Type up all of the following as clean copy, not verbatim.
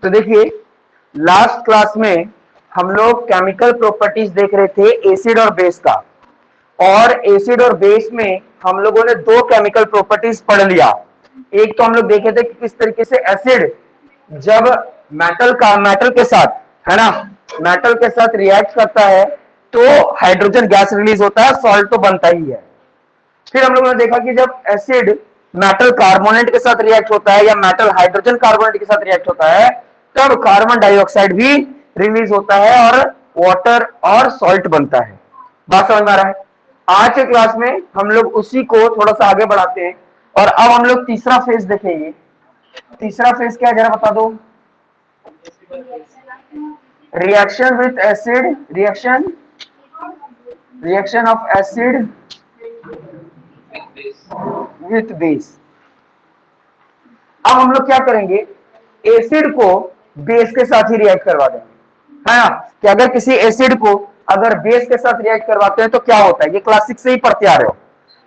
तो देखिए, last class में हम लोग केमिकल प्रॉपर्टीज देख रहे थे एसिड और बेस का। और एसिड और बेस में हम लोगों ने दो केमिकल प्रॉपर्टीज पढ़ लिया। एक तो हम लोग देखे थे कि किस तरीके से एसिड जब मेटल के साथ, है ना, मेटल के साथ रिएक्ट करता है तो हाइड्रोजन गैस रिलीज होता है, सॉल्ट तो बनता ही है। फिर हम लोगों ने देखा कि जब एसिड मेटल कार्बोनेट के साथ रिएक्ट होता है या मेटल हाइड्रोजन कार्बोनेट के साथ रिएक्ट होता है तब कार्बन डाइऑक्साइड भी रिलीज होता है और वाटर और सॉल्ट बनता है। बात समझ में आ रहा है? आज के क्लास में हम लोग उसी को थोड़ा सा आगे बढ़ाते हैं और अब हम लोग तीसरा फेज देखेंगे। तीसरा फेज क्या है जरा बता दो। Reaction with acid, reaction of acid with base. अब हम लोग क्या करेंगे, एसिड को बेस के साथ ही रिएक्ट करवा देंगे, है ना। कि अगर किसी एसिड को अगर बेस के साथ रिएक्ट करवाते हैं तो क्या होता है, ये क्लास 6 से ही पढ़ते आ रहे हो।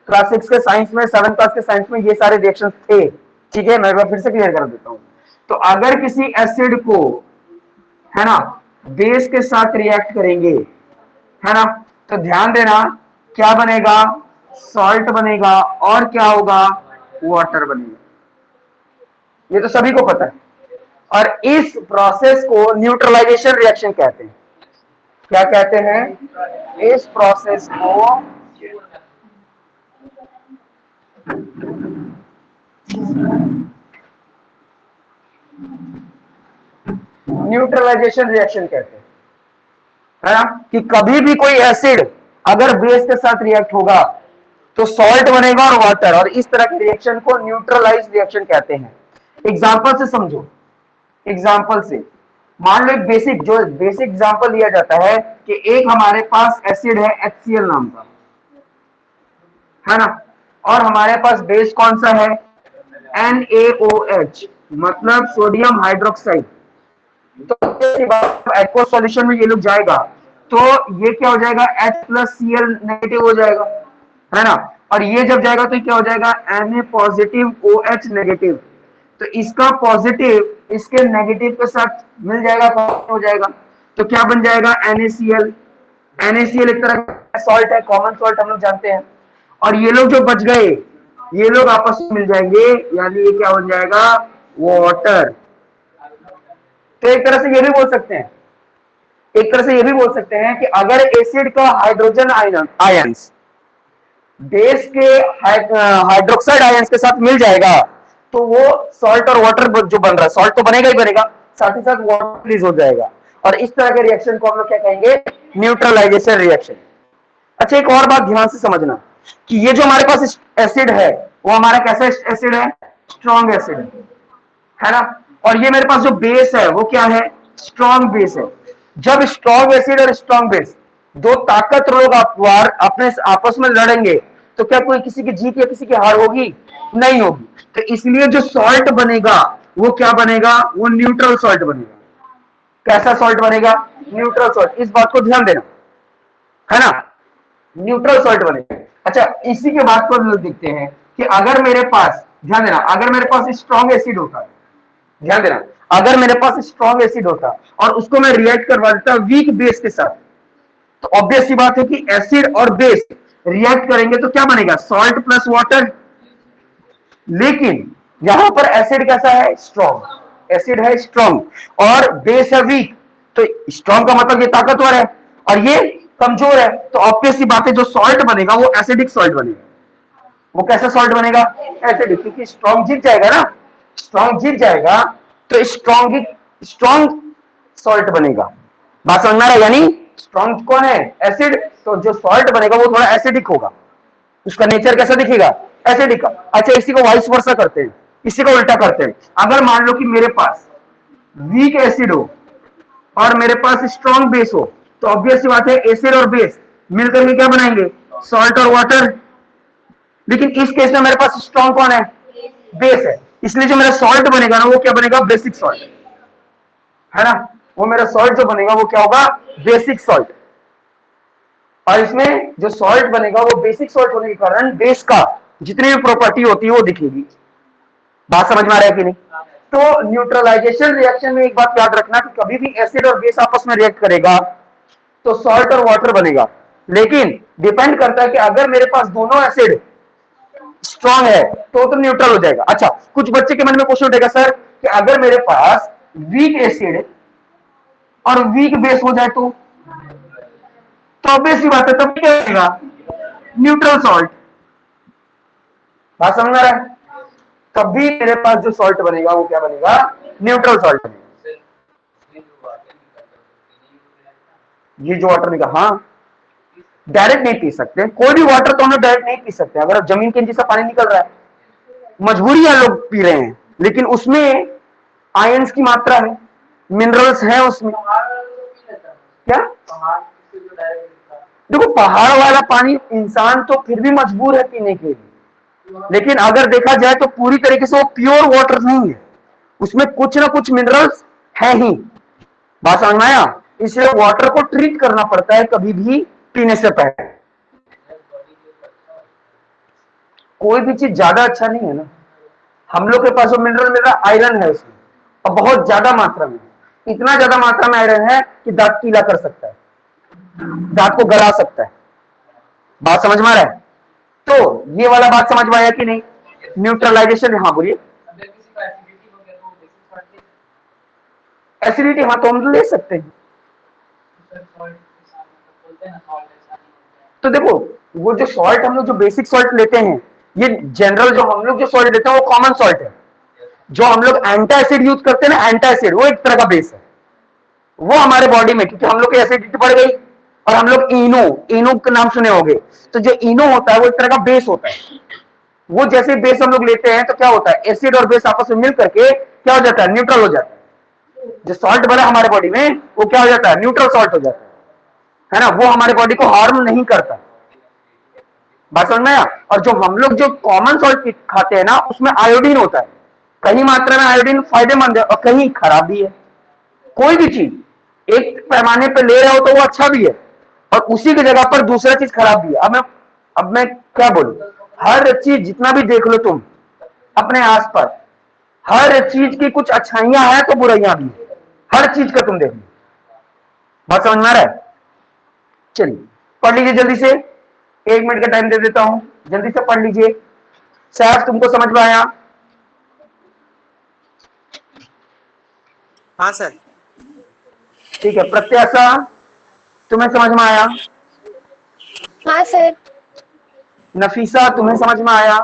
क्लास 6 के साइंस में, 7th क्लास के साइंस में ये सारे रिएक्शन थे, ठीक है। मैं एक बार फिर से क्लियर कर देता हूं। तो अगर किसी एसिड को, है ना, बेस के साथ रिएक्ट करेंगे, है ना, तो ध्यान देना क्या बनेगा, सॉल्ट बनेगा और क्या होगा, वाटर बनेगा। ये तो सभी को पता है। और इस प्रोसेस को न्यूट्रलाइजेशन रिएक्शन कहते हैं। क्या कहते हैं इस प्रोसेस को? न्यूट्रलाइजेशन रिएक्शन कहते हैं, है ना। कि कभी भी कोई एसिड अगर बेस के साथ रिएक्ट होगा तो सॉल्ट बनेगा और वाटर, और इस तरह के रिएक्शन को न्यूट्रलाइज रिएक्शन कहते हैं। एग्जांपल से समझो। एग्जांपल से मान लो एक बेसिक एग्जांपल दिया जाता है कि एक हमारे पास एसिड है HCl नाम का, है ना, और हमारे पास बेस कौन सा है, NaOH, मतलब सोडियम हाइड्रोक्साइड। तो एक्वस सॉल्यूशन में ये लोग जाएगा तो ये क्या हो जाएगा, H+Cl नेगेटिव हो जाएगा, है ना। और ये जब जाएगा तो क्या हो जाएगा, Na पॉजिटिव OH नेगेटिव। तो इसका पॉजिटिव इसके नेगेटिव के साथ मिल जाएगा, हो जाएगा, तो क्या बन जाएगा, NaCl। NaCl एक तरह का सॉल्ट है, कॉमन सॉल्ट हम लोग जानते हैं। और ये लोग जो बच गए ये लोग आपस में मिल जाएंगे, यानी ये क्या बन जाएगा, वाटर। तो एक तरह से ये भी बोल सकते हैं, एक तरह से ये भी बोल सकते हैं कि अगर एसिड का हाइड्रोजन आयंस बेस के हाइड्रोक्साइड आयंस के साथ मिल जाएगा तो वो सॉल्ट और वाटर जो बन रहा है, सॉल्ट तो बनेगा ही बनेगा, साथ ही साथ वाटर रिलीज हो जाएगा। और इस तरह के रिएक्शन को हम लोग क्या कहेंगे, न्यूट्रलाइजेशन रिएक्शन। अच्छा, एक और बात ध्यान से समझना कि ये जो हमारे पास एसिड है वो हमारा कैसा एसिड है, स्ट्रॉन्ग एसिड है ना। और ये मेरे पास जो बेस है वो क्या है, स्ट्रॉन्ग बेस है। जब स्ट्रॉन्ग एसिड और स्ट्रॉन्ग बेस दो ताकत लोग अपने आपस में लड़ेंगे तो क्या कोई किसी की जीत या किसी की हार होगी, नहीं होगी। तो इसलिए जो सॉल्ट बनेगा वो क्या बनेगा, वो न्यूट्रल सॉल्ट बनेगा। कैसा सॉल्ट बनेगा, न्यूट्रल सॉल्ट। इस बात को ध्यान देना, है ना, न्यूट्रल सॉल्ट बनेगा। अच्छा, इसी के बाद को लोग देखते हैं कि अगर मेरे पास, ध्यान देना, अगर मेरे पास स्ट्रॉन्ग एसिड होता है, ध्यान देना, अगर मेरे पास स्ट्रॉन्ग एसिड होता और उसको मैं रिएक्ट करवा देता वीक बेस के साथ, तो ऑब्वियस सी बात है कि एसिड और बेस रिएक्ट करेंगे तो क्या बनेगा, सॉल्ट प्लस वाटर। लेकिन यहां पर एसिड कैसा है, स्ट्रॉन्ग एसिड है, स्ट्रॉन्ग, और बेस है वीक। तो स्ट्रॉन्ग का मतलब ये ताकतवर है और ये कमजोर है, तो ऑब्वियस सी बात है जो सॉल्ट बनेगा वो एसिडिक सॉल्ट बनेगा। वो कैसा सॉल्ट बनेगा, एसिडिक, क्योंकि स्ट्रॉन्ग जीत जाएगा ना, स्ट्रॉन्ग जीत जाएगा तो स्ट्रॉन्ग सॉल्ट बनेगा। बात समझ में आ रहा है? यानी स्ट्रॉन्ग कौन है, एसिड, तो जो सॉल्ट बनेगा वो थोड़ा एसिडिक होगा। उसका नेचर कैसा दिखेगा, एसिडिक का। अच्छा, इसी को वाइस वर्सा करते हैं, इसी को उल्टा करते हैं। अगर मान लो कि मेरे पास वीक एसिड हो और मेरे पास स्ट्रॉन्ग बेस हो तो ऑब्वियस सी बात है एसिड और बेस मिलकर के क्या बनाएंगे, सॉल्ट और वाटर। लेकिन इस केस में मेरे पास स्ट्रॉन्ग कौन है, बेस है, इसलिए जो मेरा सॉल्ट बनेगा ना वो क्या बनेगा, बेसिक सॉल्ट, है ना। वो मेरा सॉल्ट जो बनेगा वो क्या होगा, बेसिक सॉल्ट। और इसमें जो सॉल्ट बनेगा वो बेसिक सॉल्ट होने के कारण बेस का जितनी भी प्रॉपर्टी होती है वो दिखेगी। बात समझ में आ रहा है कि नहीं? तो न्यूट्रलाइजेशन रिएक्शन में एक बात याद रखना कि कभी भी एसिड और बेस आपस में रिएक्ट करेगा तो सॉल्ट और वाटर बनेगा, लेकिन डिपेंड करता है कि अगर मेरे पास दोनों एसिड स्ट्रॉन्ग है तो न्यूट्रल हो जाएगा। अच्छा, कुछ बच्चे के मन में क्वेश्चन उठेगा सर कि अगर मेरे पास वीक एसिड और वीक बेस हो जाए तो ऑब्वियस सी बात है, तब क्या बनेगा? Neutral salt. बात समझ में आ रहा है? तब भी मेरे पास जो सॉल्ट बनेगा वो क्या बनेगा? न्यूट्रल सॉल्ट बनेगा। ये जो वाटर निकला, हाँ डायरेक्ट नहीं पी सकते, कोई भी वाटर तो हम लोग डायरेक्ट नहीं पी सकते। अगर जमीन के नीचे से पानी निकल रहा है, मजबूरी है लोग पी रहे हैं, लेकिन उसमें आयंस की मात्रा है, मिनरल्स है उसमें। क्या देखो, पहाड़ वाला पानी इंसान तो फिर भी मजबूर है पीने के लिए, लेकिन अगर देखा जाए तो पूरी तरीके से वो प्योर वाटर नहीं है, उसमें कुछ ना कुछ मिनरल्स है ही। बात समझ में आया? इसलिए वाटर को ट्रीट करना पड़ता है कभी भी पीने से पहले। कोई भी चीज ज्यादा अच्छा नहीं है ना। हम लोग के पास जो मिनरल मिल रहा है आयरन है उसमें, और बहुत ज्यादा मात्रा में, इतना ज्यादा मात्रा में आयरन है कि दांत पीला कर सकता है, दांत को गला सकता है। बात समझ में आ रहा है? तो ये वाला बात समझ में आया कि नहीं? न्यूट्रलाइजेशन, हाँ बोलिए। एसिडिटी, हाँ तो हम ले सकते हैं। तो देखो, वो जो सॉल्ट हम लोग जो बेसिक सॉल्ट लेते हैं, ये जनरल जो हम लोग जो सॉल्ट लेते हैं वो कॉमन सॉल्ट है। जो हम लोग एंटा एसिड यूज करते हैं ना, एंटा एसिड वो एक तरह का बेस है, वो हमारे बॉडी में, क्योंकि हम लोग की एसिडिटी बढ़ गई और हम लोग इनो, इनो का नाम सुने होंगे, तो जो इनो होता है वो एक तरह का बेस होता है। वो जैसे बेस हम लोग लेते हैं तो क्या होता है, एसिड और बेस आपस में मिल करके क्या हो जाता है? न्यूट्रल हो जाता है। जो सॉल्ट बना हमारे बॉडी में वो क्या हो जाता है? न्यूट्रल सॉल्ट हो जाता है ना। वो हमारे बॉडी को हार्म नहीं करता। बात समझ में आया? और जो हम लोग जो कॉमन सॉल्ट खाते हैं ना, उसमें आयोडीन होता है। कहीं मात्रा में आयोडीन फायदेमंद है और कहीं खराब भी है। कोई भी चीज एक पैमाने पर ले रहे हो तो वो अच्छा भी है, और उसी की जगह पर दूसरा चीज खराब भी है। अब मैं क्या बोलूं, हर चीज जितना भी देख लो तुम अपने आसपास, हर चीज की कुछ अच्छाइयां हैं तो बुराइयां भी है। हर चीज का तुम देख लो। बात समझ में आ रहा है? चलिए पढ़ लीजिए जल्दी से, 1 मिनट का टाइम दे देता हूं, जल्दी से पढ़ लीजिए। साहब तुमको समझ में आया? हाँ सर। ठीक है। प्रत्याशा तुम्हें समझ में आया? हाँ सर। नफीसा तुम्हें समझ में आया?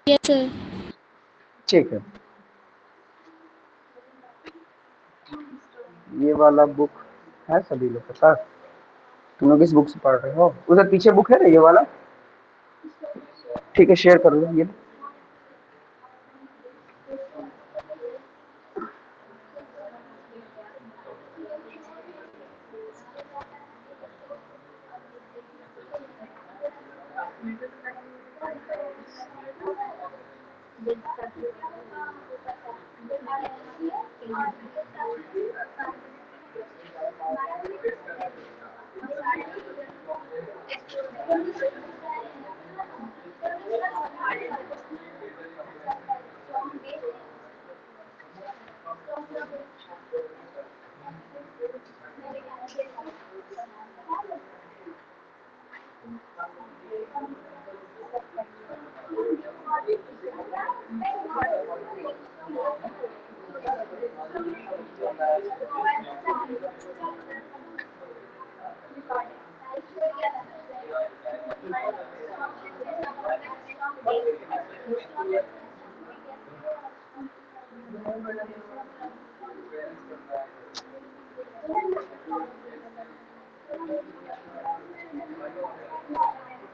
Yes sir. ठीक है। ये वाला बुक है सभी लोग के पास? तुम लोग इस बुक से पढ़ रहे हो? उधर पीछे बुक है ना ये वाला? ठीक है, शेयर कर लो ये।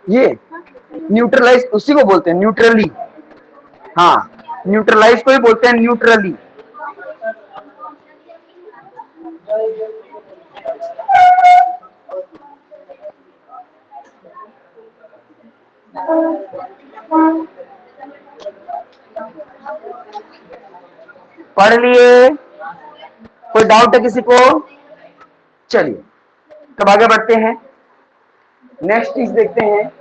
ये न्यूट्रलाइज उसी को बोलते हैं, न्यूट्रली। हाँ, न्यूट्रलाइज को ही बोलते हैं न्यूट्रली। पढ़ लिए? कोई डाउट है किसी को? चलिए तब आगे बढ़ते हैं, नेक्स्ट चीज देखते हैं।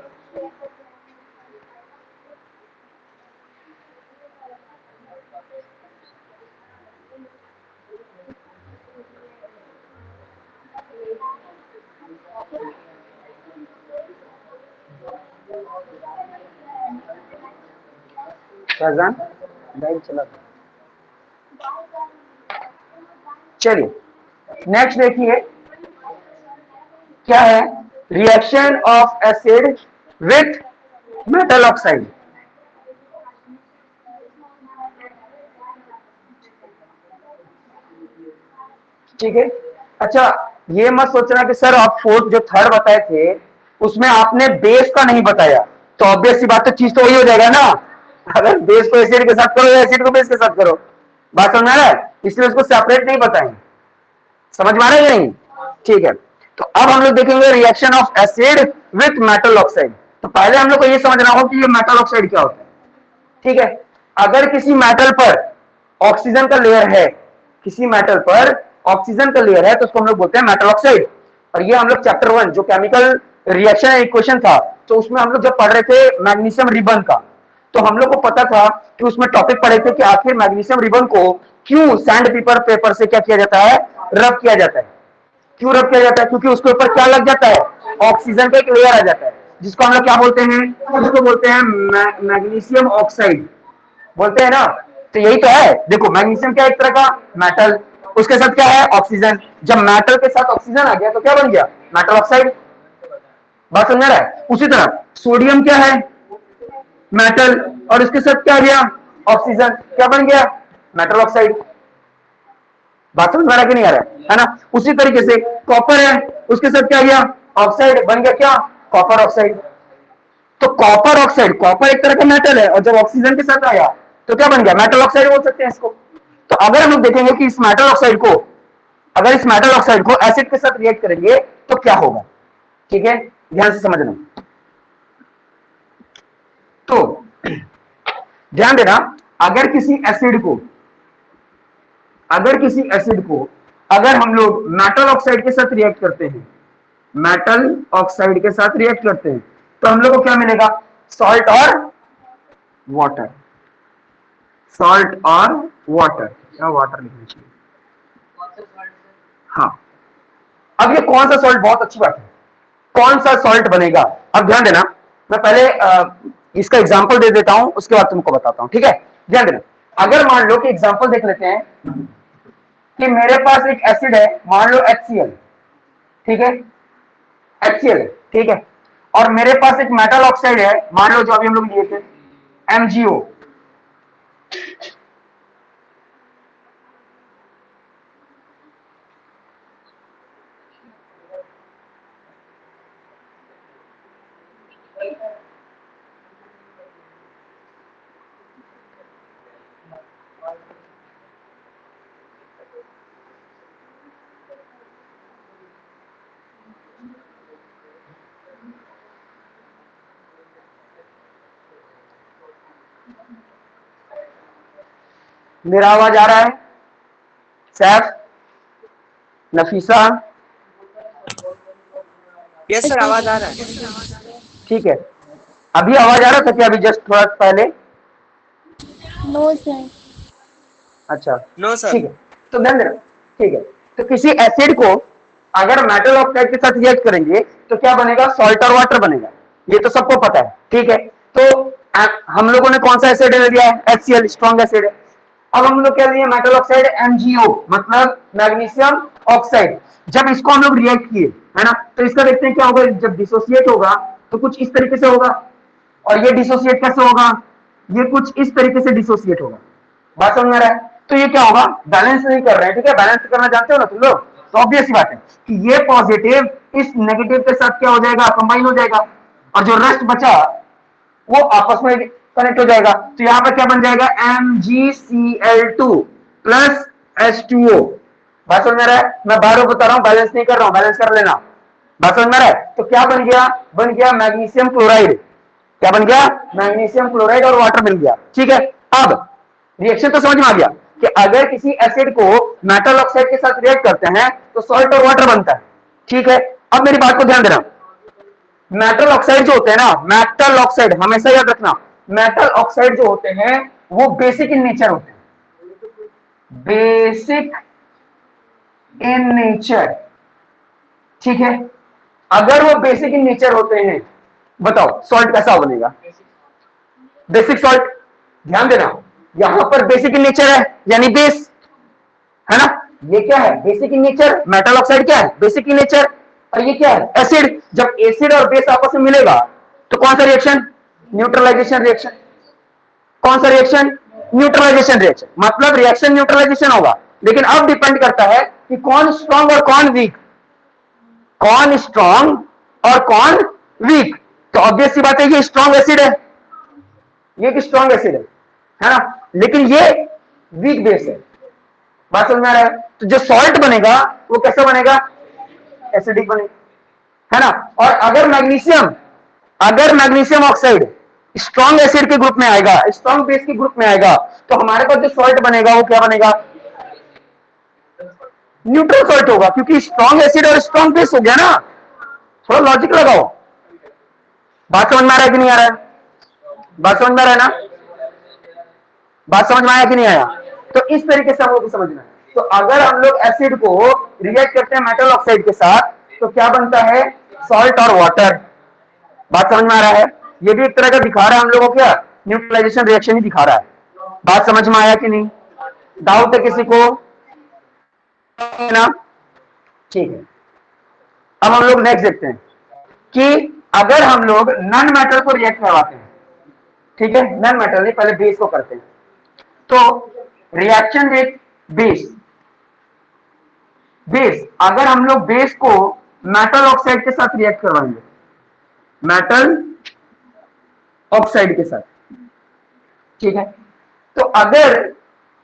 शाहजान लाइव चला गया। चलिए नेक्स्ट देखिए क्या है, reaction of acid with metal oxide. ठीक है, अच्छा ये मत सोचना कि सर आप फोर्थ जो थर्ड बताए थे उसमें आपने बेस का नहीं बताया, तो ऑब्वियस सी बात है चीज तो वही हो जाएगा ना, अगर बेस को एसिड के साथ करो या एसिड को बेस के साथ करो। बात समझ में आ रहा है, इसलिए उसको सेपरेट नहीं बताएंगे। समझ में आ रहा है या नहीं? ठीक है, तो अब हम लोग देखेंगे reaction of acid with metal oxide. तो पहले हम लोग को ये समझना होगा कि ये मेटल ऑक्साइड क्या होता है। ठीक है, अगर किसी मेटल पर ऑक्सीजन का लेयर है, किसी मेटल पर ऑक्सीजन का लेयर है तो उसको हम लोग बोलते हैं मेटल ऑक्साइड। और ये हम लोग चैप्टर 1 जो केमिकल रिएक्शन इक्वेशन था, तो उसमें हम लोग जब पढ़ रहे थे मैग्नीशियम रिबन का, तो हम लोग को पता था कि उसमें टॉपिक पढ़े थे कि आखिर मैग्नीशियम रिबन को क्यों सैंड पेपर से क्या किया जाता है, रब किया जाता है। क्यों रब किया जाता है? क्योंकि उसके ऊपर क्या लग जाता है, ऑक्सीजन का एक लेयर आ जाता है, जिसको हम लोग क्या बोलते हैं, उसको बोलते हैं मैग्नीशियम ऑक्साइड बोलते हैं ना। तो यही तो है, देखो मैग्नीशियम क्या एक तरह का मेटल, उसके साथ क्या है, ऑक्सीजन। जब मेटल के साथ ऑक्सीजन आ गया तो क्या बन गया, मेटल ऑक्साइड। बात समझ रहा है? उसी तरह सोडियम क्या है, मेटल, और इसके साथ क्या आ गया, ऑक्सीजन, क्या बन गया, मेटल ऑक्साइड। बात समझ में आ रहा कि नहीं आ रहा है ना? उसी तरीके से कॉपर है, उसके साथ क्या गया, ऑक्साइड, बन गया क्या, कॉपर ऑक्साइड। तो कॉपर ऑक्साइड, कॉपर एक तरह का मेटल है, और जब ऑक्सीजन के साथ आया तो क्या बन गया, मेटल ऑक्साइड बोल सकते हैं इसको। तो अगर हम लोग देखेंगे कि इस मेटल ऑक्साइड को, अगर इस मेटल ऑक्साइड को एसिड के साथ रिएक्ट करेंगे तो क्या होगा। ठीक है, ध्यान से समझना। तो ध्यान देना, अगर किसी एसिड को, अगर किसी एसिड को अगर हम लोग मेटल ऑक्साइड के साथ रिएक्ट करते हैं, मेटल ऑक्साइड के साथ रिएक्ट करते हैं, तो हम लोग को क्या मिलेगा, सॉल्ट और वाटर। सॉल्ट और वाटर, क्या वाटर लिखना चाहिए, हाँ। अब ये कौन सा सॉल्ट, बहुत अच्छी बात है, कौन सा सॉल्ट बनेगा। अब ध्यान देना, मैं पहले इसका एग्जांपल दे देता हूं, उसके बाद तुमको बताता हूं। ठीक है, ध्यान देना, अगर मान लो कि एग्जांपल देख लेते हैं कि मेरे पास एक एसिड है, मान लो HCl, ठीक है, HCl, ठीक है, और मेरे पास एक मेटल ऑक्साइड है, मान लो जो अभी हम लोग लिए थे, MgO। मेरा आवाज आ रहा है सैफ, नफीसा? यस सर, आवाज आ रहा है। ठीक है, अभी आवाज आ रहा था क्या, अभी जस्ट थोड़ा पहले? No sir. अच्छा, नो सर। ठीक है, तो ध्यान देना, ठीक है, तो किसी एसिड को अगर मेटल ऑक्साइड के साथ रिएक्ट करेंगे तो क्या बनेगा, सॉल्ट और वाटर बनेगा, ये तो सबको पता है। ठीक है, तो हम लोगों ने कौन सा एसिड ले लिया है, HCl, स्ट्रॉन्ग एसिड है। अब हम लोग क्या लिए, मेटल ऑक्साइड MgO, मतलब मैग्नीशियम ऑक्साइड। जब इसको हम लोग रिएक्ट किए, है ना, तो इसका देखते हैं क्या होगा, जब डिसोसिएट होगा तो कुछ इस तरीके से होगा, और ये डिसोसिएट कैसे होगा, ये कुछ इस तरीके से डिसोसिएट होगा। बात समझ में आ रहा है? तो ये क्या होगा, बैलेंस नहीं कर रहे हैं। ठीक है, बैलेंस करना जानते हो ना तुम लोग, तो ऑब्वियस बात है कि ये पॉजिटिव इस नेगेटिव के साथ क्या हो जाएगा, कंबाइन हो जाएगा, और जो रेस्ट बचा वो आपस में कनेक्ट हो जाएगा। तो यहां पर क्या बन जाएगा, MgCl2 प्लस H2O। बात समझ में आ रहा है? मैं बार बार बता रहा हूं, बैलेंस नहीं कर रहा हूं, बैलेंस कर लेना। बात समझ में आ रहा है? तो क्या बन गया, बन गया मैग्नीशियम क्लोराइड। क्या बन गया, मैग्नीशियम क्लोराइड, और वाटर मिल गया। ठीक है, अब रिएक्शन तो समझ में आ गया कि अगर किसी एसिड को मेटल ऑक्साइड के साथ रिएक्ट करते हैं तो सॉल्ट और वाटर बनता है। ठीक है, अब मेरी बात को ध्यान देना, मेटल ऑक्साइड जो होते हैं ना, मेटल ऑक्साइड हमेशा याद रखना, मेटल ऑक्साइड जो होते हैं वो बेसिक इन नेचर होते हैं, बेसिक इन नेचर। ठीक है, अगर वो बेसिक इन नेचर होते हैं, बताओ सॉल्ट कैसा बनेगा, बेसिक सॉल्ट। ध्यान देना, यहां पर बेसिक इन नेचर है यानी बेस है ना, ये क्या है basic in nature, metal oxide क्या है बेसिक इन नेचर, और ये क्या है एसिड। जब एसिड और बेस आपस में मिलेगा तो कौन सा रिएक्शन, न्यूट्रलाइजेशन रिएक्शन। कौन सा रिएक्शन, न्यूट्रलाइजेशन रिएक्शन, मतलब रिएक्शन न्यूट्रलाइजेशन होगा। लेकिन अब डिपेंड करता है कि कौन स्ट्रॉन्ग और कौन वीक, कौन स्ट्रॉन्ग और कौन वीक। तो ऑब्वियस सी बात है ये स्ट्रॉन्ग एसिड है, ये एक स्ट्रॉन्ग एसिड है ना, लेकिन ये वीक बेस है। बात समझ में आ रहा है। तो जो सॉल्ट बनेगा वो कैसा बनेगा, एसिडिक बनेगा है ना। और अगर मैग्नीशियम ऑक्साइड स्ट्रॉन्ग एसिड के ग्रुप में आएगा, स्ट्रॉन्ग बेस के ग्रुप में आएगा, तो हमारे पास जो सॉल्ट बनेगा वो क्या बनेगा, न्यूट्रल सॉल्ट होगा, क्योंकि स्ट्रॉन्ग एसिड और स्ट्रॉन्ग बेस हो गया ना। थोड़ा लॉजिक लगाओ। बात समझ में आ रहा है कि नहीं आ रहा है, बात समझ में आ रहा है ना, बात समझ में आया कि नहीं आया। तो इस तरीके से हम लोग को समझना है। तो अगर हम लोग एसिड को रिएक्ट करते हैं मेटल ऑक्साइड के साथ तो क्या बनता है, सॉल्ट और वाटर। बात समझ में आ रहा है। ये भी एक तरह का दिखा रहा है हम लोगों को क्या, न्यूट्रलाइजेशन रिएक्शन ही दिखा रहा है। बात समझ में आया कि नहीं, डाउट है किसी को, है ना, ठीक है। अब हम लोग नेक्स्ट देखते हैं कि अगर हम लोग नन मेटल को रिएक्ट करवाते हैं, ठीक है, नन मेटल नहीं, पहले बेस को करते हैं। तो रिएक्शन विथ बेस, बेस अगर हम लोग बेस को मेटल ऑक्साइड के साथ रिएक्ट करवाएंगे, मेटल ऑक्साइड के साथ, ठीक है। तो अगर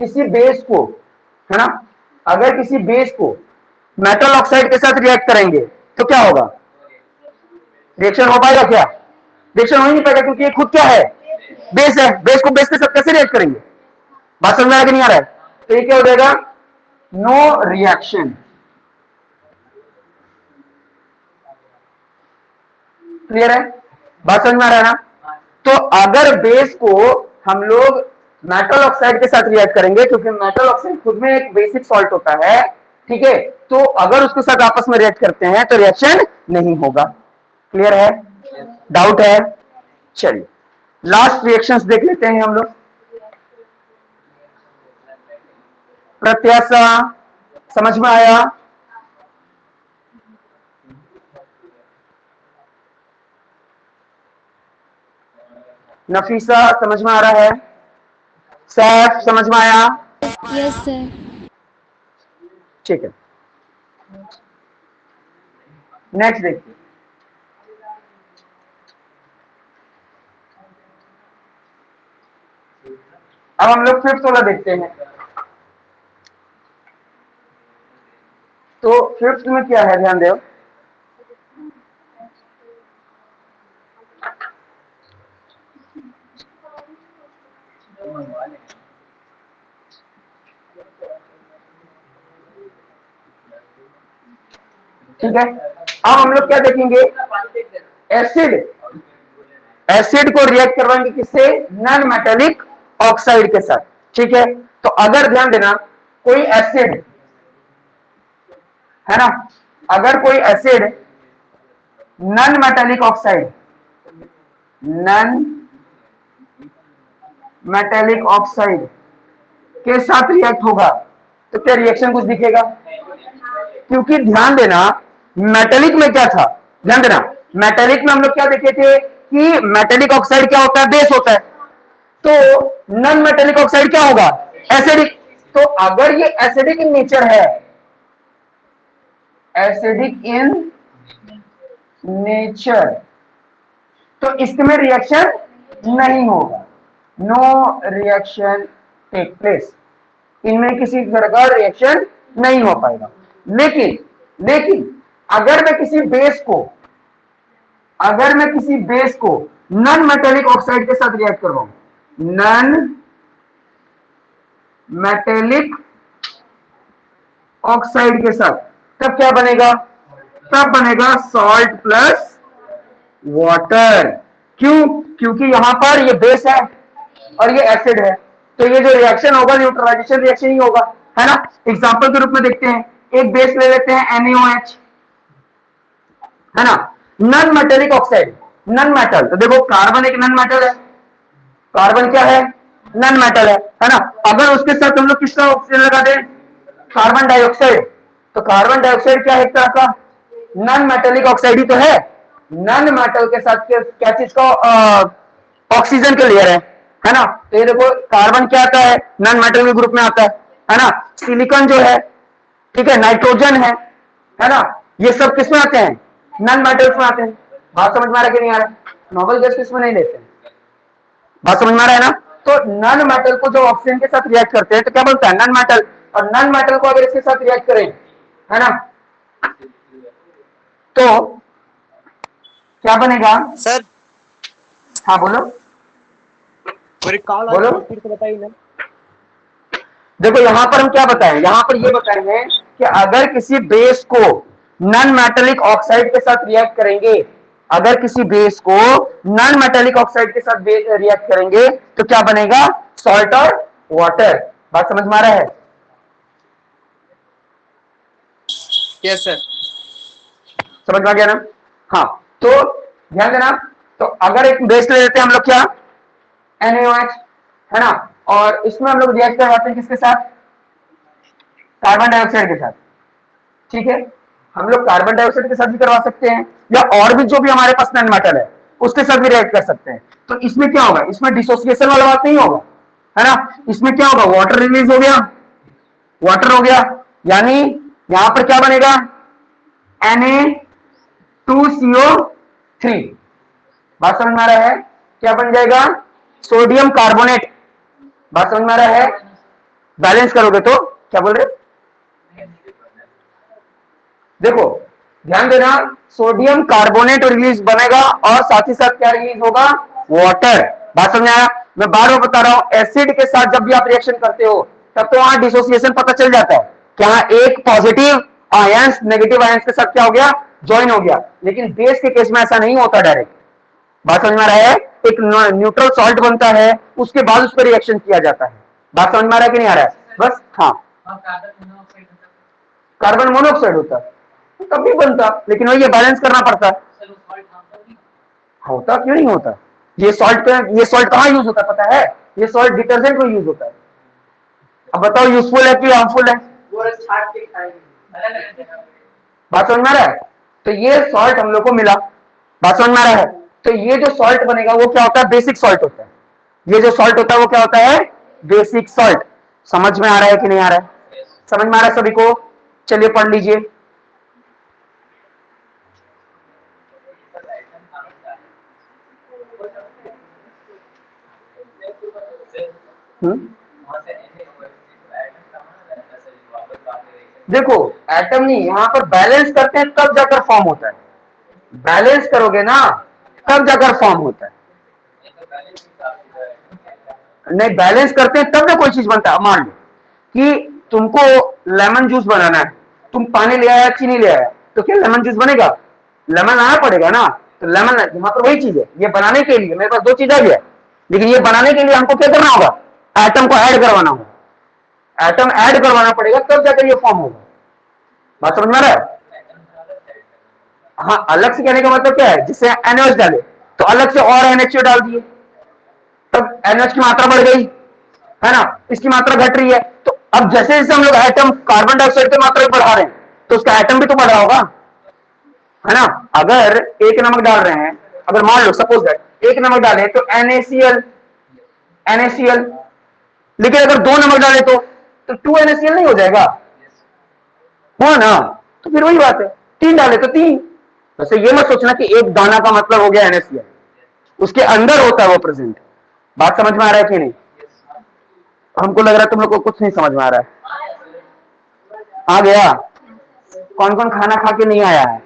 किसी बेस को, है ना, अगर किसी बेस को मेटल ऑक्साइड के साथ रिएक्ट करेंगे तो क्या होगा, रिएक्शन हो पाएगा क्या, रिएक्शन हो ही नहीं पाएगा, क्योंकि ये खुद क्या है, बेस है। बेस को बेस के साथ कैसे रिएक्ट करेंगे, बात समझ में आ रहा है कि नहीं आ रहा है। तो ये क्या हो जाएगा, नो रिएक्शन। क्लियर है, बात समझ में आ रहा है ना। तो अगर बेस को हम लोग मेटल ऑक्साइड के साथ रिएक्ट करेंगे, क्योंकि मेटल ऑक्साइड खुद में एक बेसिक सॉल्ट होता है, ठीक है, तो अगर उसके साथ आपस में रिएक्ट करते हैं तो रिएक्शन नहीं होगा। क्लियर है, डाउट है, चलिए लास्ट रिएक्शंस देख लेते हैं हम लोग। प्रत्याशा समझ में आया, नफीसा समझ में आ रहा है, सैफ समझ में आया, यस सर। ठीक है। नेक्स्ट देखिए, अब हम लोग फिफ्थ वाला देखते हैं। तो फिफ्थ में क्या है, ध्यान दो, ठीक है। अब हम लोग क्या देखेंगे, एसिड, एसिड को रिएक्ट करवाएंगे किससे, नॉन मेटेलिक ऑक्साइड के साथ, ठीक है। तो अगर ध्यान देना, कोई एसिड है ना, अगर कोई acid non metallic oxide, non metallic oxide के साथ रिएक्ट होगा तो क्या रिएक्शन कुछ दिखेगा, क्योंकि ध्यान देना मेटेलिक में क्या था, ध्यान देना मेटेलिक में हम लोग क्या देखे थे कि मेटेलिक ऑक्साइड क्या होता है, बेस होता है। तो नॉन मेटेलिक ऑक्साइड क्या होगा, एसिडिक। तो अगर ये एसिडिक इन नेचर है, एसिडिक इन नेचर, तो इसमें रिएक्शन नहीं होगा, नो रिएक्शन टेक प्लेस, इनमें किसी तरह का रिएक्शन नहीं हो पाएगा। लेकिन अगर मैं किसी बेस को, अगर मैं किसी बेस को नॉन मेटेलिक ऑक्साइड के साथ रिएक्ट करवाऊं, नॉन मेटेलिक ऑक्साइड के साथ, तब क्या बनेगा, तब बनेगा सॉल्ट प्लस वाटर। क्यों, क्योंकि यहां पर ये बेस है और ये एसिड है, तो ये जो रिएक्शन होगा न्यूट्रलाइजेशन रिएक्शन ही होगा, है ना। एग्जांपल के रूप में देखते हैं, एक बेस ले लेते हैं NaOH, है ना, non metallic oxide, non metal. तो देखो कार्बन एक नॉन मेटल है, कार्बन क्या है, नन मेटल है ना। अगर उसके साथ हम लोग किसका ऑक्सीजन लगा दें, कार्बन डाइऑक्साइड, तो कार्बन डाइऑक्साइड क्या है, एक तरह का नन मेटेलिक ऑक्साइड ही तो है। नन मेटल के साथ क्या चीज का ऑक्सीजन के लेयर है ना। तो ये देखो कार्बन क्या आता है, नन मेटल के ग्रुप में आता है ना। सिलिकॉन जो है, ठीक है, नाइट्रोजन है ना, ये सब किसमें आते हैं, नन मेटल्स में आते हैं। बात समझ में आ रहा है कि नहीं आ रहा है, नोबल गैस किसमें नहीं लेते हैं, बात समझ में आ रहा है ना। तो नन मेटल को जो ऑक्सीजन के साथ रिएक्ट करते हैं तो क्या बोलता है, नन मेटल। और नन मेटल को अगर इसके साथ रिएक्ट करें, है ना, तो क्या बनेगा। सर हाँ बोलो मेरी कॉल आ रही बोलो। है, फिर से बताइए ना। देखो यहां पर हम क्या बताएं, यहां पर ये बताएंगे कि अगर किसी बेस को नन मेटेलिक ऑक्साइड के साथ रिएक्ट करेंगे, अगर किसी बेस को नन मेटेलिक ऑक्साइड के साथ रिएक्ट करेंगे तो क्या बनेगा, सॉल्ट और वाटर। बात समझ में आ रहा है। Yes sir. समझ में आ गया ना। हाँ तो ध्यान देना, तो अगर एक बेस ले लेते हैं हम लोग क्या, NaOH, है ना, और इसमें हम लोग रिएक्ट करवाते हैं किसके साथ, कार्बन डाइऑक्साइड के साथ, ठीक है। हम लोग कार्बन डाइऑक्साइड के साथ भी करवा सकते हैं, या और भी जो भी हमारे पास नॉन मेटल है उसके साथ भी रिएक्ट कर सकते हैं। तो इसमें क्या होगा, इसमें डिसोसिएशन वाला बात नहीं होगा, है ना। इसमें क्या होगा, वाटर रिलीज हो गया, वाटर हो गया, यानी यहां पर क्या बनेगा, Na2CO3। बात समझ में आ रहा है, क्या बन जाएगा, सोडियम कार्बोनेट। बात समझ में आ रहा है, बैलेंस करोगे तो क्या बोल रहे, देखो ध्यान देना, सोडियम कार्बोनेट रिलीज बनेगा और साथ ही साथ क्या रिलीज होगा, वाटर। बात समझ आया। मैं बार बार बता रहा हूं, एसिड के साथ जब भी आप रिएक्शन करते हो तब तो वहां डिसोसिएशन पता चल जाता है कि हाँ एक पॉजिटिव आयंस नेगेटिव आयंस के साथ क्या हो गया, ज्वाइन हो गया। लेकिन बेस के केस में ऐसा नहीं होता डायरेक्ट। बात समझ में आ रहा है, एक न्यूट्रल सॉल्ट बनता है, उसके बाद उस पर रिएक्शन किया जाता है। बात समझ में आ रहा है कि नहीं आ रहा है, बस हाँ। कार्बन मोनोऑक्साइड होता है तो तब भी बनता, लेकिन वही ये बैलेंस करना पड़ता है। होता क्यों नहीं होता, ये सॉल्ट पे, ये सॉल्ट कहाँ यूज होता है पता है, ये सॉल्ट डिटर्जेंट में यूज होता है। अब बताओ यूजफुल है कि हार्मफुल है, बात समझ में आ रहा है। तो ये सॉल्ट हम लोग को मिला, बात समझ में आ रहा है। तो ये जो सॉल्ट बनेगा वो क्या होता है, बेसिक सॉल्ट होता है। ये जो सॉल्ट होता है वो क्या होता है, बेसिक सॉल्ट। समझ में आ रहा है कि नहीं आ रहा है, समझ में आ रहा है सभी को। चलिए पढ़ लीजिए। देखो एटम नहीं, यहां पर बैलेंस करते हैं तब जाकर फॉर्म होता है, बैलेंस करोगे ना तब जाकर फॉर्म होता है। नहीं बैलेंस करते हैं तब ना कोई चीज बनता है। मान लो कि तुमको लेमन जूस बनाना है, तुम पानी ले आया चीनी ले आया, तो क्या लेमन जूस बनेगा, लेमन लाना पड़ेगा ना। तो लेमन यहाँ पर वही चीज है, ये बनाने के लिए मेरे पास दो चीज आ गया, लेकिन ये बनाने के लिए हमको क्या करना होगा, एटम को ऐड करवाना होगा, एटम ऐड करवाना पड़ेगा तब जाकर ये फॉर्म होगा। बात समझ में आ रहा है। हाँ अलग से कहने का मतलब क्या है, जिससे NaOH डाले तो अलग से और NHO डाल दिए, तब NaOH की मात्रा बढ़ गई, है ना, इसकी मात्रा घट रही है। तो अब जैसे जैसे हम लोग एटम कार्बन डाइऑक्साइड की मात्रा बढ़ा रहे हैं तो उसका एटम भी तो बढ़ रहा होगा, है ना। अगर एक नमक डाल रहे हैं, अगर मान लो सपोज दैट एक नमक डाले तो NaCl, NaCl, लेकिन अगर दो नमक डाले तो 2NaCl नहीं हो जाएगा, हुआ ना। तो फिर वही बात है, तीन डाले तो तीन। वैसे ये मत सोचना कि एक दाना का मतलब हो गया NaCl, उसके अंदर होता है वो प्रेजेंट। बात समझ में आ रहा है कि नहीं, हमको लग रहा है तुम लोग को कुछ नहीं समझ में आ रहा है। आ गया, कौन कौन खाना खा के नहीं आया है,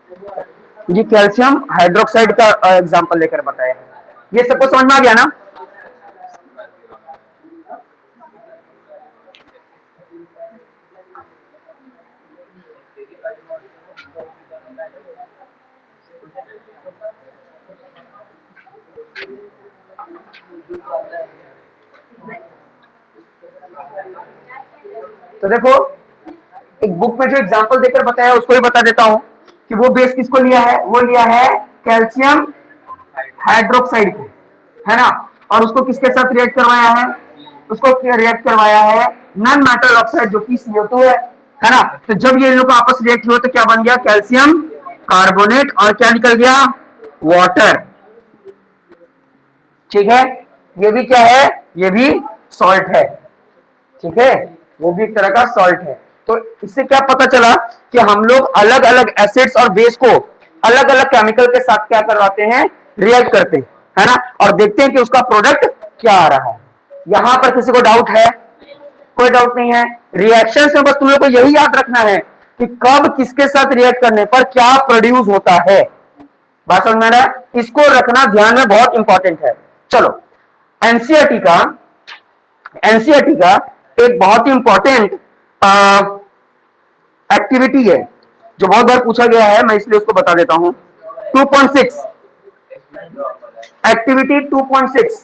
जी कैल्शियम हाइड्रोक्साइड का एग्जांपल लेकर बताया है। ये सबको समझ में आ गया ना? तो देखो एक बुक में जो एग्जांपल देकर बताया उसको ही बता देता हूं कि वो बेस किसको लिया है, वो लिया है कैल्शियम हाइड्रोक्साइड को, है ना। और उसको किसके साथ रिएक्ट करवाया है, उसको रिएक्ट करवाया है नॉन मेटल ऑक्साइड जो कि CO2 है ना। तो जब ये लोग आपस रिएक्ट हुए तो क्या बन गया, कैल्शियम कार्बोनेट, और क्या निकल गया, वाटर। ठीक है, ये भी क्या है, ये भी सॉल्ट है। ठीक है, वो भी एक तरह का सॉल्ट है। तो इससे क्या पता चला कि हम लोग अलग अलग एसिड्स और बेस को अलग अलग केमिकल के साथ क्या करवाते हैं, रिएक्ट करते हैं, है ना, और देखते हैं कि उसका प्रोडक्ट क्या आ रहा है। यहां पर किसी को डाउट है? कोई डाउट नहीं है। रिएक्शन में बस तुम लोग को यही याद रखना है कि कब किसके साथ रिएक्ट करने पर क्या प्रोड्यूस होता है। बात समझ में आ रहा है? इसको रखना ध्यान में, बहुत इंपॉर्टेंट है। चलो, एनसीईआरटी का एक बहुत ही इंपॉर्टेंट एक्टिविटी है जो बहुत बार पूछा गया है, मैं इसलिए उसको बता देता हूं। 2.6 एक्टिविटी 2.6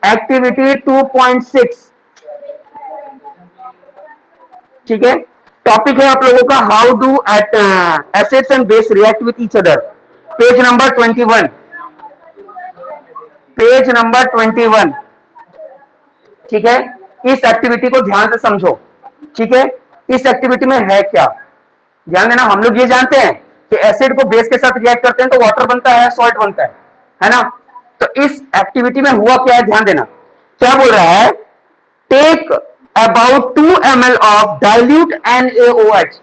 एक्टिविटी 2.6, ठीक है। टॉपिक है आप लोगों का how do acids and base react with each other, page number 21, page number 21। ठीक है, इस एक्टिविटी को ध्यान से समझो। ठीक है, इस एक्टिविटी में है क्या, ध्यान देना। हम लोग ये जानते हैं कि एसिड को बेस के साथ रिएक्ट करते हैं तो वाटर बनता है, सॉल्ट बनता है ना। तो इस एक्टिविटी में हुआ क्या है, ध्यान देना। क्या बोल रहा है, take about 2 ml of dilute NaOH।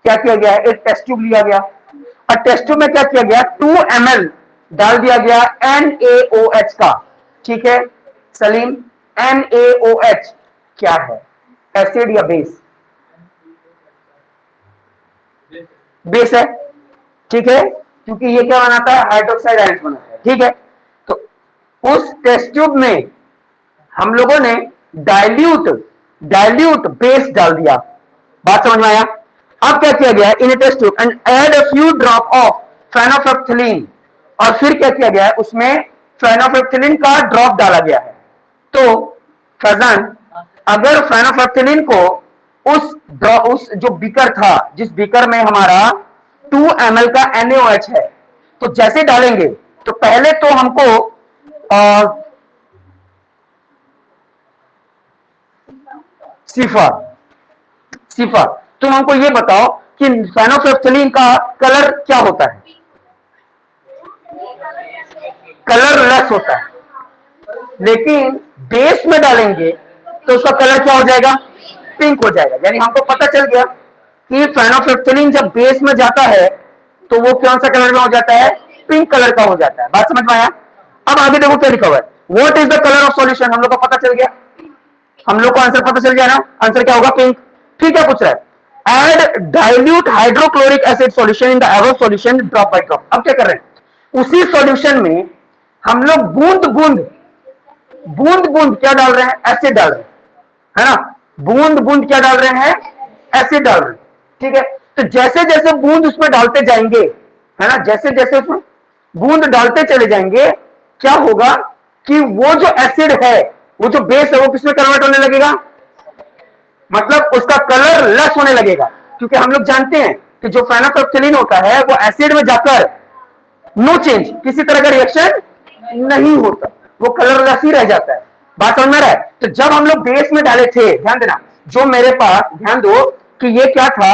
क्या किया गया है, एक टेस्ट ट्यूब लिया गया और टेस्ट ट्यूब में क्या किया गया, 2 ml डाल दिया गया NaOH का। ठीक है सलीम, NaOH क्या है, एसिड या बेस? बेस है। ठीक है, क्योंकि ये क्या बनाता है, हाइड्रोक्साइड आयंस बनाता है। ठीक है, तो उस टेस्ट ट्यूब में हम लोगों ने डाइल्यूट बेस डाल दिया। बात समझ में आया? अब क्या किया गया, in test tube and add a few drop of phenolphthalein, और फिर क्या किया गया है, उसमें फेनोल्फथलीन का ड्रॉप डाला गया है। तो फैजान, अगर फेनोल्फथलीन को उस जो बीकर था, जिस बीकर में हमारा 2 ml का NaOH है, तो जैसे डालेंगे तो पहले तो हमको सिफा तुम हमको ये बताओ कि फेनोल्फथलीन का कलर क्या होता है? कलरलेस होता है। लेकिन बेस में डालेंगे तो उसका कलर क्या हो जाएगा, पिंक हो जाएगा। यानी हमको पता चल गया कि फेनोल्फथलीन जब बेस में जाता है तो वो कौन सा कलर में हो जाता है, पिंक कलर का हो जाता है। बात समझ में आया? अब आगे देखो क्या लिखा हुआ है, what is the colour of solution, हम लोग को पता चल गया, हम लोग को आंसर पता चल गया ना, आंसर क्या होगा, पिंक। ठीक है, पूछ रहा है add dilute hydrochloric acid solution in the above solution drop by drop. अब क्या कर रहे हैं, उसी सॉल्यूशन में हम लोग बूंद बूंद क्या डाल रहे हैं, एसिड डाल रहे हैं, है ना। बूंद बूंद क्या डाल रहे हैं, एसिड डाल रहे हैं। ठीक है, तो जैसे जैसे बूंद उसमें डालते जाएंगे, है ना, जैसे जैसे उसमें बूंद डालते चले जाएंगे, क्या होगा कि वो जो एसिड है, वो जो बेस है, वो किसमें कन्वर्ट होने लगेगा, मतलब उसका कलर लेस होने लगेगा। क्योंकि हम लोग जानते हैं कि जो फेनोल्फथलीन होता है वो एसिड में जाकर नो चेंज, किसी तरह का रिएक्शन नहीं होता, वो कलरलेस ही रह जाता है। बात समझ में रहा है? तो जब हम लोग बेस में डाले थे, ध्यान देना, जो मेरे पास, ध्यान दो कि ये क्या था,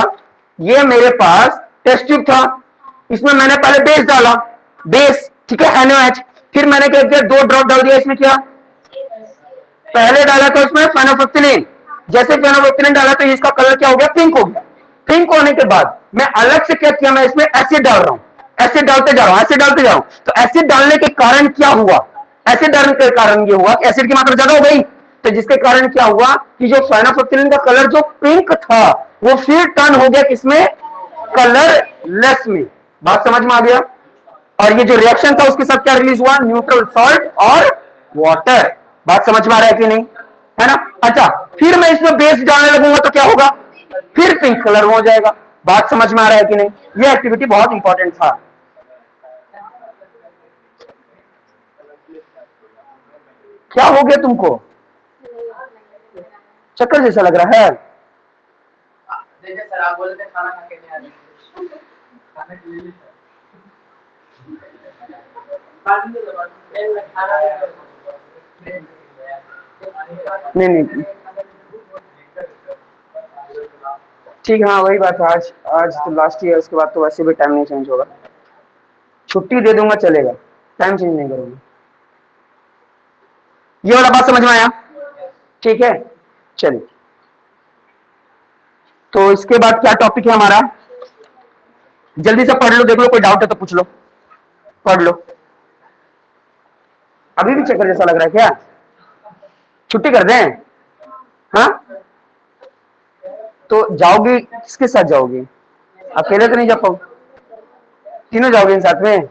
ये मेरे पास टेस्ट ट्यूब था, इसमें मैंने पहले बेस डाला, बेस, ठीक है, NaOH। फिर मैंने क्या किया, 2 ड्रॉप डाल दिया इसमें, क्या पहले डाला था उसमें फेनोल्फथलीन, जैसे फेनोल्फथलीन डाला तो इसका कलर क्या हो गया, पिंक हो गया। पिंक होने के बाद मैं अलग से क्या किया, मैं इसमें एसिड डाल रहा हूं, एसिड डालते जा रहा हूं, एसिड डालते जा रहा हूं। तो एसिड डालने के कारण क्या हुआ, एसिड डालने के कारण ये हुआ कि एसिड की मात्रा ज्यादा हो गई, तो जिसके कारण क्या हुआ कि जो फेनोल्फथलीन का कलर जो पिंक था वो फिर टर्न हो गया किसमें, कलरलेस में। बात समझ में आ गया? और ये जो रिएक्शन था उसके साथ क्या रिलीज हुआ? न्यूट्रल सॉल्ट और वाटर। बात समझ में आ रहा है कि नहीं? है ना? अच्छा, फिर मैं इसमें बेस डालने लगूंगा तो क्या होगा? फिर पिंक कलर हो जाएगा। बात समझ में आ रहा है कि नहीं? ये एक्टिविटी बहुत इंपॉर्टेंट था। क्या हो गया तुमको? चक्कर जैसा लग रहा है? जैसे सर आप बोले थे खाना खा के नहीं आ रहे, खाने के लिए नहीं नहीं, ठीक है, हाँ वही बात है। आज आज तो लास्ट ईयर, उसके बाद तो वैसे भी टाइम नहीं चेंज होगा। छुट्टी दे दूंगा चलेगा, टाइम चेंज नहीं करूंगा। ये वाला बात समझ में आया? ठीक है, चलिए। तो इसके बाद क्या टॉपिक है हमारा? जल्दी से पढ़ लो, देख लो, कोई डाउट है तो पूछ लो, पढ़ लो। अभी भी चक्कर जैसा लग रहा है क्या? छुट्टी कर दें? हाँ, तो जाओगी किसके साथ जाओगी? अकेले तो नहीं जा पाओ, तीनों जाओगे साथ में?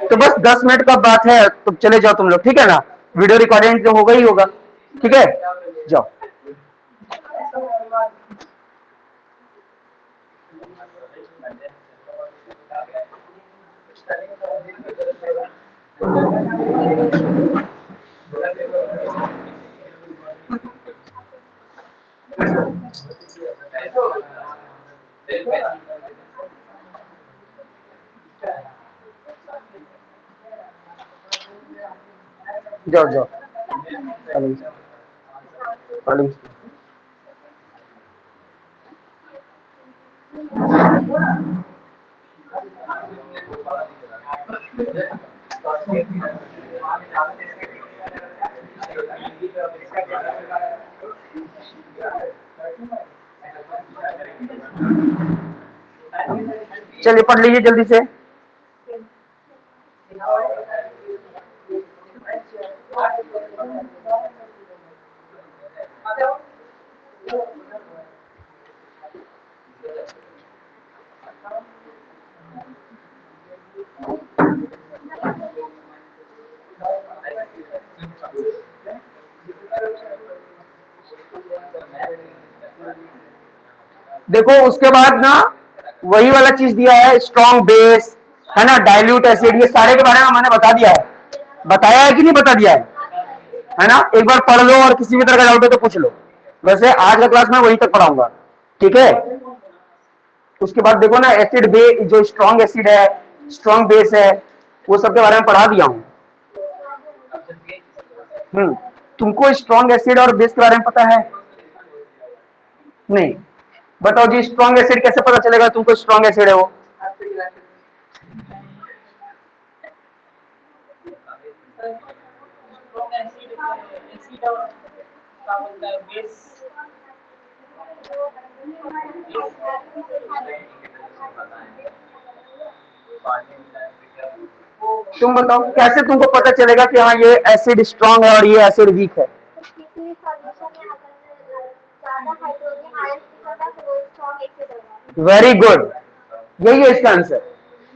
तो बस 10 मिनट का बात है, तो चले जाओ तुम लोग, ठीक है ना? वीडियो रिकॉर्डिंग तो होगा ही होगा, ठीक है? जाओ। जाओ जाओ, पढ़ो। चलिए पढ़ लीजिए जल्दी से। देखो उसके बाद ना वही वाला चीज दिया है, स्ट्रॉन्ग बेस, है ना, डाइल्यूट एसिड, ये सारे के बारे में मैंने बता दिया है। बताया है कि नहीं बता दिया है ना? एक बार पढ़ लो और किसी भी तरह का डाउट हो तो पूछ लो। वैसे आज का क्लास में वहीं तक पढ़ाऊंगा, ठीक है? उसके बाद देखो ना, एसिड बेस, जो स्ट्रॉन्ग एसिड है, स्ट्रॉन्ग बेस है, वो सब के बारे में पढ़ा दिया हूं। तुमको स्ट्रॉन्ग एसिड और बेस के बारे में पता है? नहीं? बताओ जी, स्ट्रॉन्ग एसिड कैसे पता चलेगा तुमको स्ट्रॉन्ग एसिड है वो? तुम बताओ कैसे तुमको पता चलेगा कि हाँ ये एसिड स्ट्रॉन्ग है और ये एसिड वीक है? किसी सॉल्यूशन में अगर ज्यादा हाइड्रोजन आयन निकलता है तो वो स्ट्रॉन्ग एसिड होगा। वेरी गुड, यही है इसका आंसर।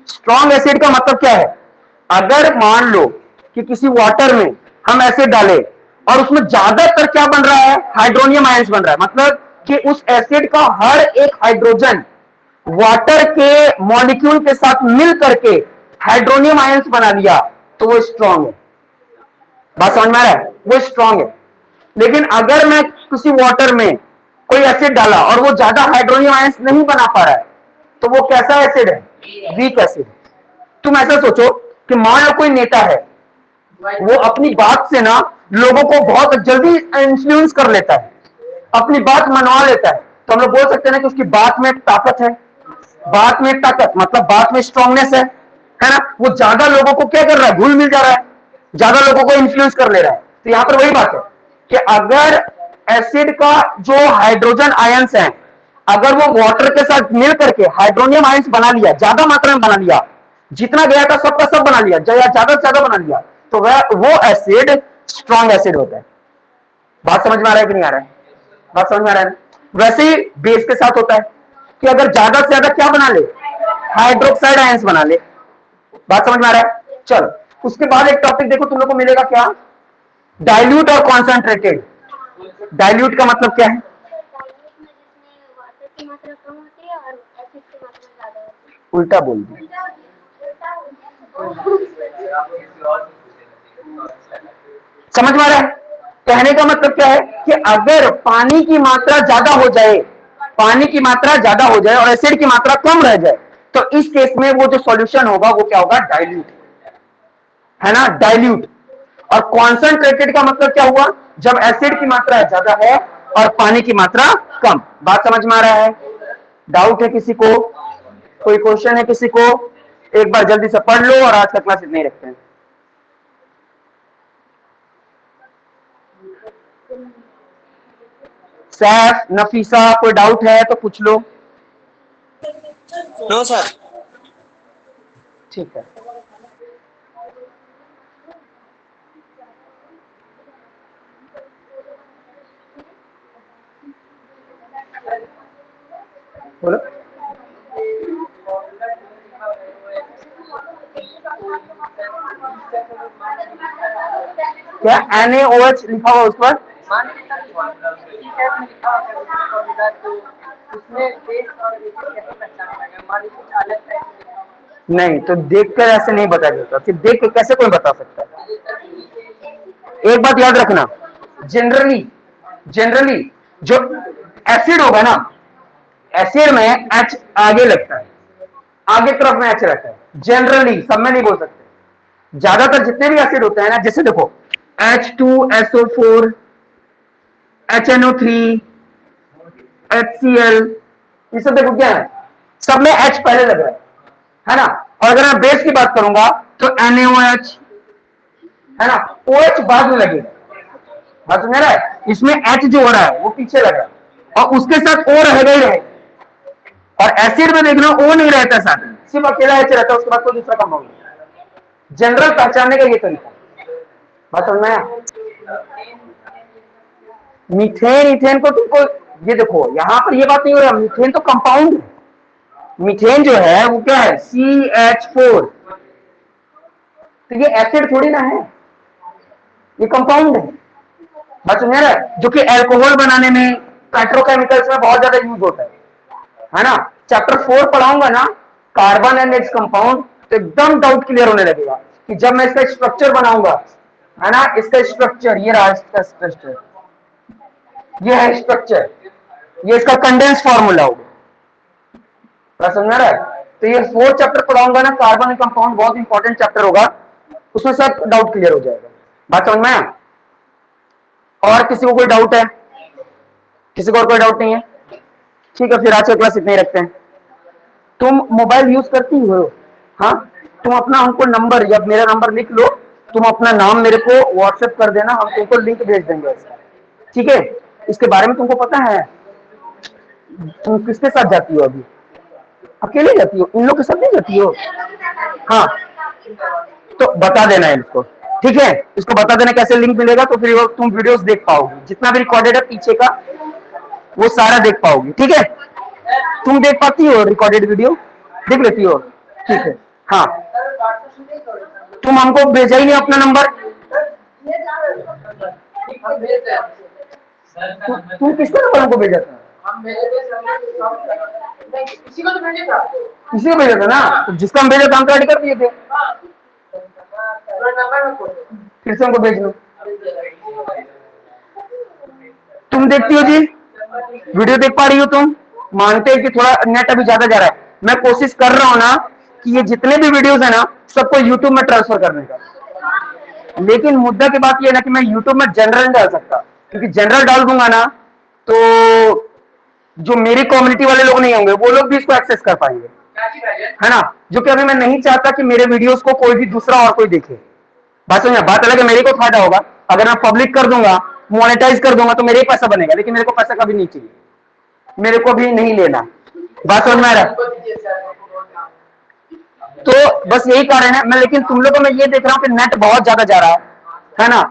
स्ट्रॉन्ग एसिड का मतलब क्या है? अगर मान लो कि किसी वाटर में हम एसिड डाले और उसमें ज्यादातर क्या बन रहा है? हाइड्रोनियम आयंस बन रहा है, मतलब कि उस एसिड का हर एक हाइड्रोजन वाटर के मॉलिक्यूल के साथ मिल करके हाइड्रोनियम आयंस बना लिया, तो वो स्ट्रॉन्ग है। बात समझ में आ रहा है? वो स्ट्रॉन्ग है। लेकिन अगर मैं किसी वाटर में कोई एसिड डाला और वो ज्यादा हाइड्रोनियम आयंस नहीं बना पा रहा है, तो वो कैसा एसिड है? Weak acid. तुम ऐसा सोचो कि मान लो कोई नेता है, वो अपनी बात से ना लोगों को बहुत जल्दी इन्फ्लुएंस कर लेता है, अपनी बात मनवा लेता है, तो हम लोग बोल सकते हैं ना कि उसकी बात में ताकत है। बात में ताकत मतलब बात में स्ट्रांगनेस है ना? वो ज्यादा लोगों को क्या कर रहा है? घुल मिल जा रहा है, ज्यादा लोगों को इन्फ्लुएंस कर ले रहा है। तो यहां पर वही बात है कि अगर एसिड का जो हाइड्रोजन आयंस है, अगर वो वाटर के साथ मिल करके हाइड्रोनियम आयंस बना लिया, ज्यादा मात्रा में बना लिया, जितना गया था सबका सब बना लिया, ज्यादा से ज्यादा बना लिया, तो वो एसिड स्ट्रॉन्ग एसिड होता है। बात समझ में आ रहा है कि नहीं आ रहा है? बात समझ में आ रहा है? वैसे ही बेस के साथ होता है कि अगर ज्यादा से ज्यादा क्या बना ले, हाइड्रोक्साइड आयंस बना ले। बात समझ में आ रहा है? चलो उसके बाद एक टॉपिक देखो तुम लोग को मिलेगा क्या, डाइल्यूट और कॉन्सेंट्रेटेड। डाइल्यूट का मतलब क्या है? डाइल्यूट में जिसमें वाटर की मात्रा कम होती है और एसिड की मात्रा ज्यादा होती है। उल्टा बोल दी, समझ में आ रहा है? कहने का मतलब क्या है कि अगर पानी की मात्रा ज्यादा हो जाए, पानी की मात्रा ज्यादा हो जाए और एसिड की मात्रा कम रह जाए, तो इस केस में वो जो सॉल्यूशन होगा वो क्या होगा, डाइल्यूट, है ना, डाइल्यूट। और कॉन्सेंट्रेटेड का मतलब क्या हुआ, जब एसिड की मात्रा ज्यादा है और पानी की मात्रा कम। बात समझ में आ रहा है? डाउट है किसी को? कोई क्वेश्चन है किसी को? एक बार जल्दी से पढ़ लो और आज का क्लास इतना ही रखते हैं। सैफ, नफीसा, कोई डाउट है तो पूछ लो। No sir. ठीक है, बोलो। क्या NaOH लिखा हुआ उस पर? नहीं, तो देखकर ऐसे नहीं बता जाता, सिर्फ देख के कैसे कोई बता सकता है? एक बात याद रखना, जनरली जनरली जो एसिड होगा ना, एसिड में H आगे लगता है, आगे तरफ में H रहता है, जनरली, सब में नहीं बोल सकते। ज्यादातर जितने भी एसिड होते हैं ना, जैसे देखो H2SO4, HNO3, HCl, ये सब देखो क्या है, सब में H पहले लग रहा है ना। और अगर मैं बेस की बात करूंगा तो NaOH, है ना, OH बाद में लगेगा। बात समझ रहा है? इसमें H जो हो रहा है वो पीछे लग रहा है और उसके साथ O रहेगा ही रहेगा। और एसिड में देखना O नहीं रहता साथ में, सिर्फ अकेला H रहता है, उसके बाद कोई दूसरा कंपाउंड नहीं। जनरल पहचानने का ये तरीका। बात समझ में आया? मीथेन, इथेन को तुमको, ये देखो यहां पर ये बात नहीं हो रहा, मीथेन तो कंपाउंड है। मीथेन जो है वो क्या है, CH4, तो ये एसिड थोड़ी ना है, ये कंपाउंड है। बात समझ रहा है? जो कि एल्कोहल बनाने में, पेट्रोकेमिकल्स में बहुत ज्यादा यूज होता है ना। चैप्टर 4 पढ़ाऊंगा ना, कार्बन एंड इट्स कंपाउंड, तो एकदम डाउट क्लियर होने लगेगा कि जब मैं इसका स्ट्रक्चर बनाऊंगा, है ना, इसका स्ट्रक्चर, ये रहा इसका स्ट्रक्चर, ये है स्ट्रक्चर, ये इसका कंडेंस फॉर्मूला होगा। समझ रहा है? तो ये 4 चैप्टर पढ़ाऊंगा ना, कार्बन एंड कंपाउंड, बहुत इंपॉर्टेंट चैप्टर होगा, उसमें सब डाउट क्लियर हो जाएगा। बात समझ में आया? और किसी को कोई डाउट है? किसी को और कोई डाउट नहीं है? ठीक है, फिर आज का क्लास इतना ही रखते हैं। तुम मोबाइल यूज करती हो? हाँ, तुम अपना हमको नंबर या मेरा नंबर लिख लो, तुम अपना नाम मेरे को व्हाट्सएप कर देना, हम तुमको लिंक भेज देंगे इसका, ठीक है? इसके बारे में तुमको पता है? तुम किसके साथ जाती हो अभी? अकेले जाती हो? इन लोग के साथ नहीं जाती हो? हाँ, तो बता देना इनको, ठीक है? इसको बता देना कैसे लिंक मिलेगा, तो फिर तुम वीडियोस देख पाओगे, जितना भी रिकॉर्डेड है पीछे का वो सारा देख पाओगे, ठीक है? तुम देख पाती हो रिकॉर्डेड वीडियो? देख लेती हो? ठीक है, हाँ। तुम हमको भेजा ही नहीं अपना नंबर, तुम किसका नंबर हमको भेजा था? किसी को तो भेजे था, किसी को भेजा था ना, तो जिसका हम भेजा था हम तो रेडी कर दिए थे, फिर से हमको भेज लो। तुम देखती हो जी? वीडियो देख पा रही हो तुम? मानते हैं कि थोड़ा नेट अभी ज्यादा जा रहा है, मैं कोशिश कर रहा हूं ना कि ये जितने भी वीडियोस है ना सबको यूट्यूब में ट्रांसफर करने का, लेकिन मुद्दा की बात ये है ना कि मैं यूट्यूब में जनरल नहीं डाल सकता, क्योंकि जनरल डाल दूंगा ना तो जो मेरी कम्युनिटी वाले लोग नहीं होंगे वो लोग भी इसको एक्सेस कर पाएंगे, है ना, जो कि अभी मैं नहीं चाहता कि मेरे वीडियोस को कोई भी दूसरा और कोई देखे। बात समझ, बात अलग है, मेरे को फायदा होगा अगर मैं पब्लिक कर दूंगा, मोनेटाइज कर दूंगा तो मेरे ही पैसा बनेगा, लेकिन मेरे को पैसा कभी नहीं चाहिए, मेरे को भी नहीं लेना। बात समझ में आ रहा है? तो बस यही कारण है। मैं लेकिन तुम लोगों को मैं ये देख रहा हूँ कि नेट बहुत ज्यादा जा रहा है ना,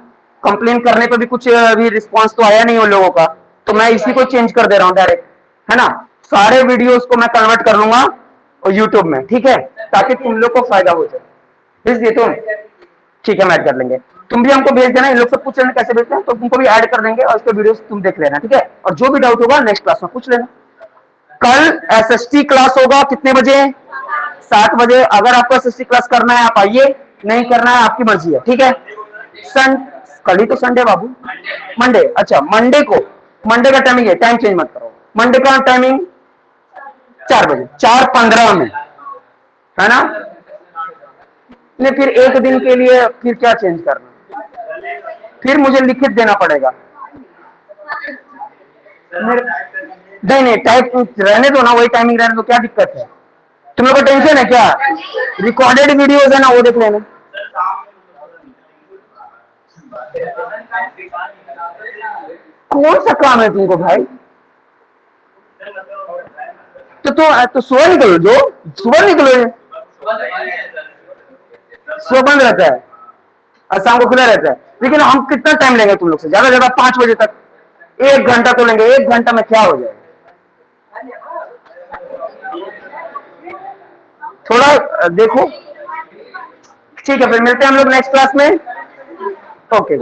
कंप्लेन करने पे भी कुछ अभी रिस्पांस तो आया नहीं उन लोगों का, तो मैं इसी को चेंज कर दे रहा हूँ डायरेक्ट, है ना। सारे वीडियोस को मैं कन्वर्ट कर लूंगा और यूट्यूब में, ठीक है, ताकि तुम लोग को फायदा हो जाए। भेज दिए तुम? ठीक है, हम ऐड कर लेंगे। तुम भी हमको भेज देना, इन लोग से पूछ लेना कैसे भेजते हैं, तो तुमको भी ऐड कर देंगे और उसके वीडियोस तुम देख लेना, ठीक है। और जो भी डाउट होगा नेक्स्ट क्लास में पूछ लेना। कल एसएसटी क्लास होगा कितने बजे? 7 बजे। अगर आपको एसएसटी क्लास करना है आप आइए, नहीं करना है आपकी मर्जी है, ठीक है। कल ही तो संडे बाबू, मंडे, अच्छा मंडे को, मंडे का टाइमिंग है, टाइम चेंज मत करो। मंडे का टाइमिंग 4 बजे, 4:15 में, है ना। नहीं फिर एक दिन के लिए फिर क्या चेंज करना, फिर मुझे लिखित देना पड़ेगा। नहीं नहीं, टाइप रहने दो ना, वही टाइमिंग रहने दो, क्या दिक्कत है? तुम लोग को टेंशन है क्या? रिकॉर्डेड वीडियोस है ना, वो देख लेना। कौन सा काम है तुमको भाई? तो सुबह निकलो, जो सुबह निकलो, सुबह बंद रहता है और शाम को खुला रहता है। लेकिन हम कितना टाइम लेंगे तुम लोग से? ज्यादा ज्यादा 5 बजे तक, 1 घंटा तो लेंगे। 1 घंटा में क्या हो जाएगा? थोड़ा देखो, ठीक है, फिर मिलते हैं हम लोग नेक्स्ट क्लास में। ओके।